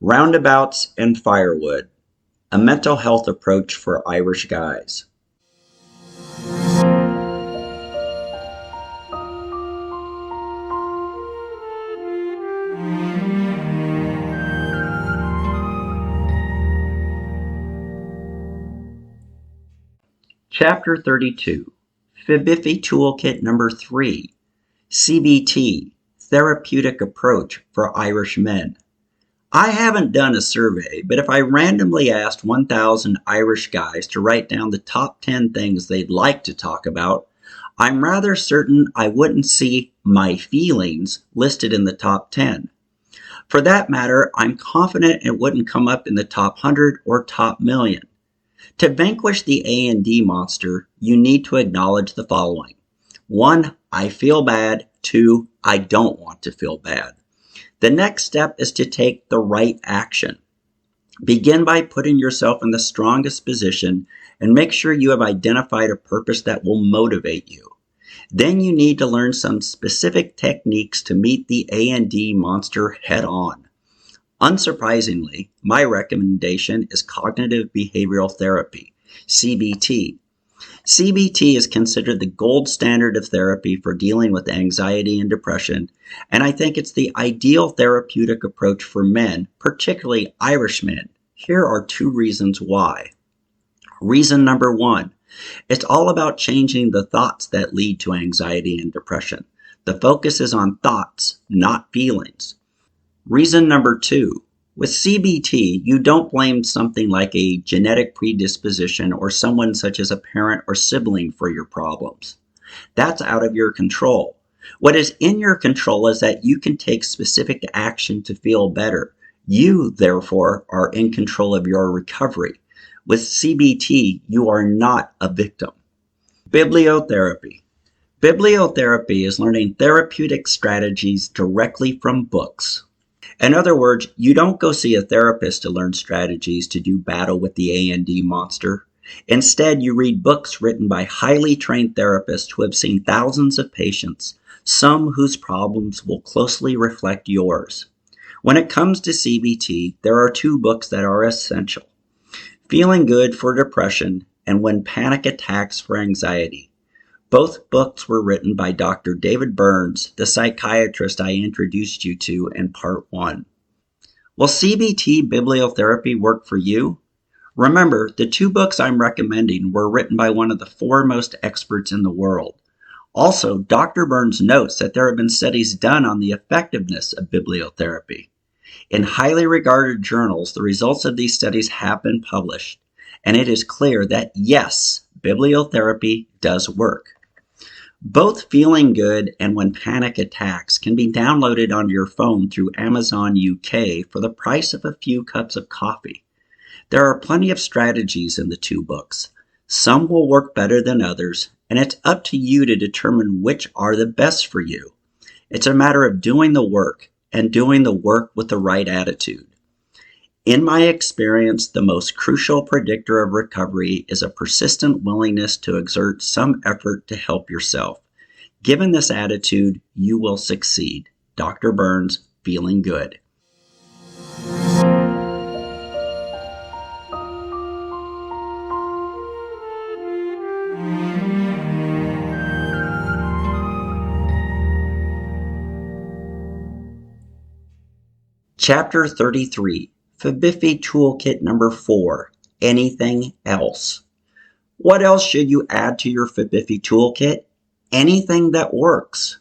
Roundabouts and Firewood, a mental health approach for Irish guys. Chapter 32, FIBIFY Toolkit number 3, CBT, Therapeutic Approach for Irish Men. I haven't done a survey, but if I randomly asked 1,000 Irish guys to write down the top 10 things they'd like to talk about, I'm rather certain I wouldn't see my feelings listed in the top 10. For that matter, I'm confident it wouldn't come up in the top 100 or top million. To vanquish the A&D monster, you need to acknowledge the following. 1. I feel bad. 2. I don't want to feel bad. The next step is to take the right action. Begin by putting yourself in the strongest position and make sure you have identified a purpose that will motivate you. Then you need to learn some specific techniques to meet the A&D monster head on. Unsurprisingly, my recommendation is cognitive behavioral therapy, CBT. CBT is considered the gold standard of therapy for dealing with anxiety and depression, and I think it's the ideal therapeutic approach for men, particularly Irish men. Here are 2 reasons why. Reason number 1, it's all about changing the thoughts that lead to anxiety and depression. The focus is on thoughts, not feelings. Reason number 2, with CBT, you don't blame something like a genetic predisposition or someone such as a parent or sibling for your problems. That's out of your control. What is in your control is that you can take specific action to feel better. You, therefore, are in control of your recovery. With CBT, you are not a victim. Bibliotherapy. Bibliotherapy is learning therapeutic strategies directly from books. In other words, you don't go see a therapist to learn strategies to do battle with the A&D monster. Instead, you read books written by highly trained therapists who have seen thousands of patients, some whose problems will closely reflect yours. When it comes to CBT, there are 2 books that are essential. Feeling Good for Depression and When Panic Attacks for Anxiety. Both books were written by Dr. David Burns, the psychiatrist I introduced you to in part 1. Will CBT bibliotherapy work for you? Remember, the 2 books I'm recommending were written by one of the foremost experts in the world. Also, Dr. Burns notes that there have been studies done on the effectiveness of bibliotherapy. In highly regarded journals, the results of these studies have been published, and it is clear that yes, bibliotherapy does work. Both Feeling Good and When Panic Attacks can be downloaded on your phone through Amazon UK for the price of a few cups of coffee. There are plenty of strategies in the 2 books. Some will work better than others, and it's up to you to determine which are the best for you. It's a matter of doing the work, and doing the work with the right attitude. In my experience, the most crucial predictor of recovery is a persistent willingness to exert some effort to help yourself. Given this attitude, you will succeed. Dr. Burns, Feeling Good. Chapter 33, FIBIFY Toolkit number 4, Anything Else. What else should you add to your FIBIFY Toolkit? Anything that works.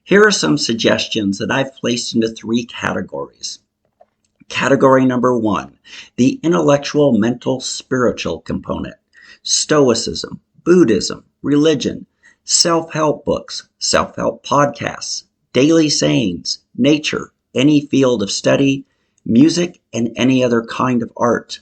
Here are some suggestions that I've placed into 3 categories. Category number 1, the intellectual, mental, spiritual component. Stoicism, Buddhism, religion, self-help books, self-help podcasts, daily sayings, nature, any field of study, music, and any other kind of art.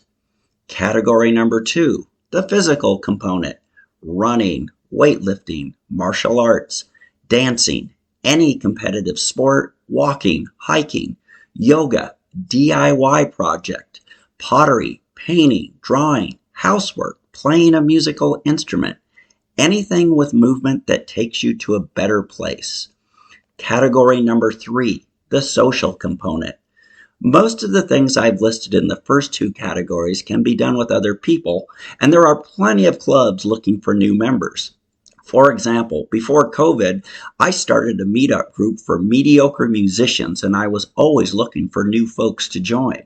Category number 2, the physical component. Running, weightlifting, martial arts, dancing, any competitive sport, walking, hiking, yoga, DIY project, pottery, painting, drawing, housework, playing a musical instrument, anything with movement that takes you to a better place. Category number 3, the social component. Most of the things I've listed in the first two categories can be done with other people, and there are plenty of clubs looking for new members. For example, before COVID, I started a meetup group for mediocre musicians, and I was always looking for new folks to join.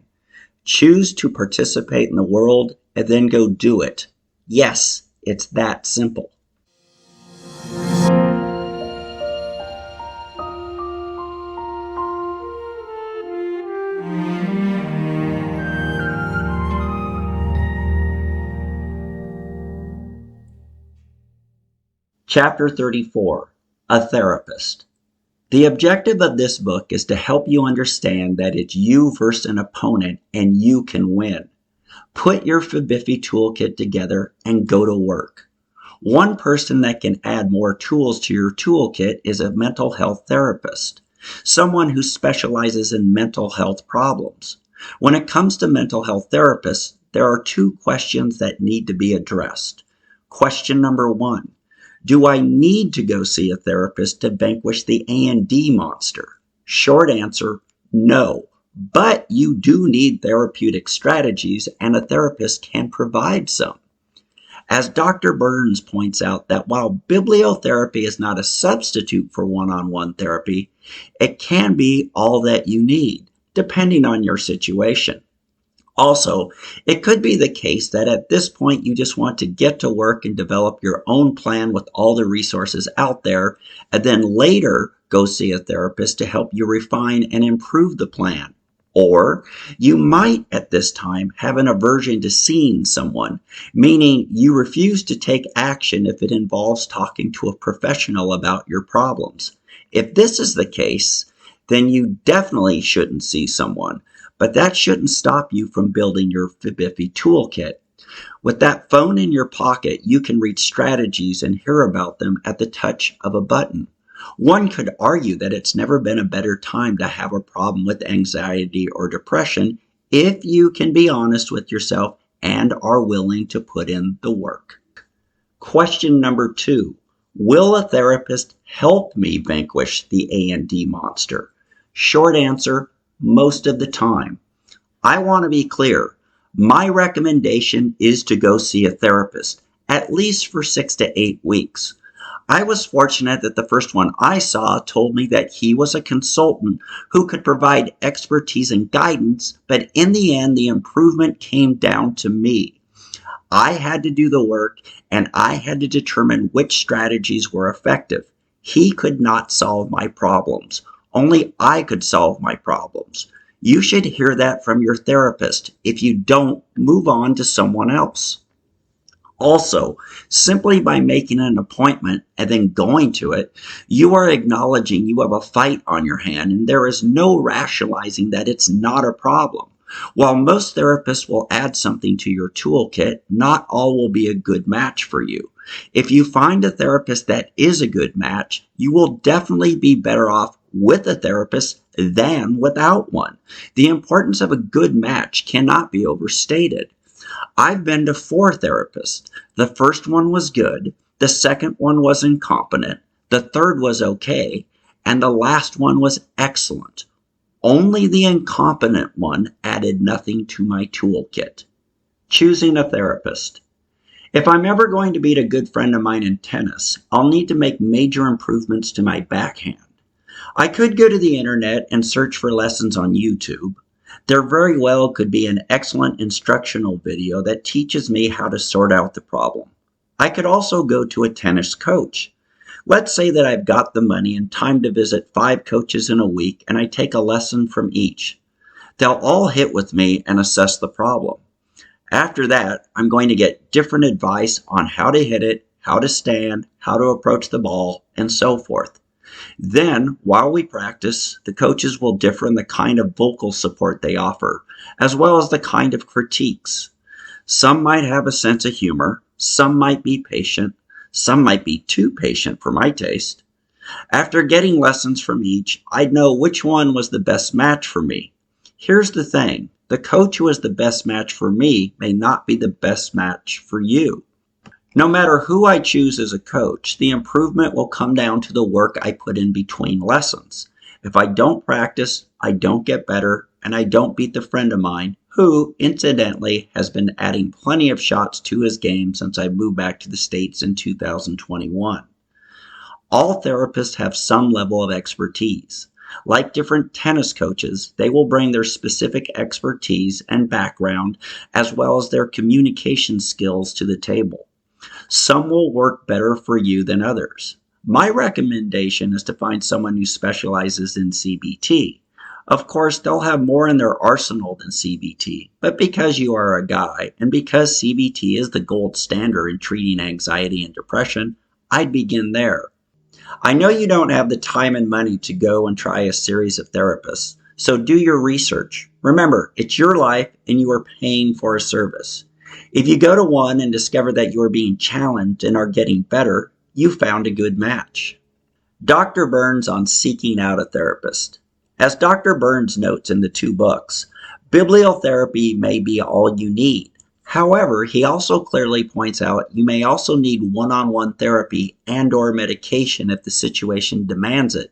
Choose to participate in the world and then go do it. Yes, it's that simple. Chapter 34, A Therapist. The objective of this book is to help you understand that it's you versus an opponent and you can win. Put your FIBIFY toolkit together and go to work. One person that can add more tools to your toolkit is a mental health therapist, someone who specializes in mental health problems. When it comes to mental health therapists, there are two questions that need to be addressed. Question number one. Do I need to go see a therapist to vanquish the A&D monster? Short answer, no. But you do need therapeutic strategies, and a therapist can provide some. As Dr. Burns points out, that while bibliotherapy is not a substitute for one-on-one therapy, it can be all that you need, depending on your situation. Also, it could be the case that at this point you just want to get to work and develop your own plan with all the resources out there, and then later go see a therapist to help you refine and improve the plan. Or you might at this time have an aversion to seeing someone, meaning you refuse to take action if it involves talking to a professional about your problems. If this is the case, then you definitely shouldn't see someone. But that shouldn't stop you from building your FIBIFY toolkit. With that phone in your pocket, you can read strategies and hear about them at the touch of a button. One could argue that it's never been a better time to have a problem with anxiety or depression if you can be honest with yourself and are willing to put in the work. Question number two. Will a therapist help me vanquish the A&D monster? Short answer, most of the time. I want to be clear. My recommendation is to go see a therapist, at least for 6 to 8 weeks. I was fortunate that the first one I saw told me that he was a consultant who could provide expertise and guidance, but in the end, the improvement came down to me. I had to do the work, and I had to determine which strategies were effective. He could not solve my problems. Only I could solve my problems. You should hear that from your therapist. If you don't, move on to someone else. Also, simply by making an appointment and then going to it, you are acknowledging you have a fight on your hand, and there is no rationalizing that it's not a problem. While most therapists will add something to your toolkit, not all will be a good match for you. If you find a therapist that is a good match, you will definitely be better off with a therapist than without one. The importance of a good match cannot be overstated. I've been to 4 therapists. The first one was good, the second one was incompetent, the third was okay, and the last one was excellent. Only the incompetent one added nothing to my toolkit. Choosing a therapist. If I'm ever going to beat a good friend of mine in tennis, I'll need to make major improvements to my backhand. I could go to the internet and search for lessons on YouTube. There very well could be an excellent instructional video that teaches me how to sort out the problem. I could also go to a tennis coach. Let's say that I've got the money and time to visit 5 coaches in a week, and I take a lesson from each. They'll all hit with me and assess the problem. After that, I'm going to get different advice on how to hit it, how to stand, how to approach the ball, and so forth. Then, while we practice, the coaches will differ in the kind of vocal support they offer, as well as the kind of critiques. Some might have a sense of humor, some might be patient, some might be too patient for my taste. After getting lessons from each, I'd know which one was the best match for me. Here's the thing, the coach who is the best match for me may not be the best match for you. No matter who I choose as a coach, the improvement will come down to the work I put in between lessons. If I don't practice, I don't get better, and I don't beat the friend of mine who, incidentally, has been adding plenty of shots to his game since I moved back to the States in 2021. All therapists have some level of expertise. Like different tennis coaches, they will bring their specific expertise and background as well as their communication skills to the table. Some will work better for you than others. My recommendation is to find someone who specializes in CBT. Of course, they'll have more in their arsenal than CBT, but because you are a guy and because CBT is the gold standard in treating anxiety and depression, I'd begin there. I know you don't have the time and money to go and try a series of therapists, so do your research. Remember, it's your life and you are paying for a service. If you go to one and discover that you are being challenged and are getting better, you found a good match. Dr. Burns on seeking out a therapist. As Dr. Burns notes in the two books, bibliotherapy may be all you need. However, he also clearly points out you may also need one-on-one therapy and/or medication if the situation demands it.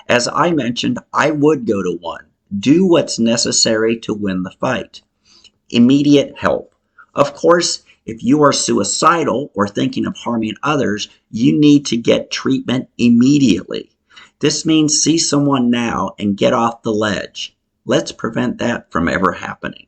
As I mentioned, I would go to one. Do what's necessary to win the fight. Immediate help. Of course, if you are suicidal or thinking of harming others, you need to get treatment immediately. This means see someone now and get off the ledge. Let's prevent that from ever happening.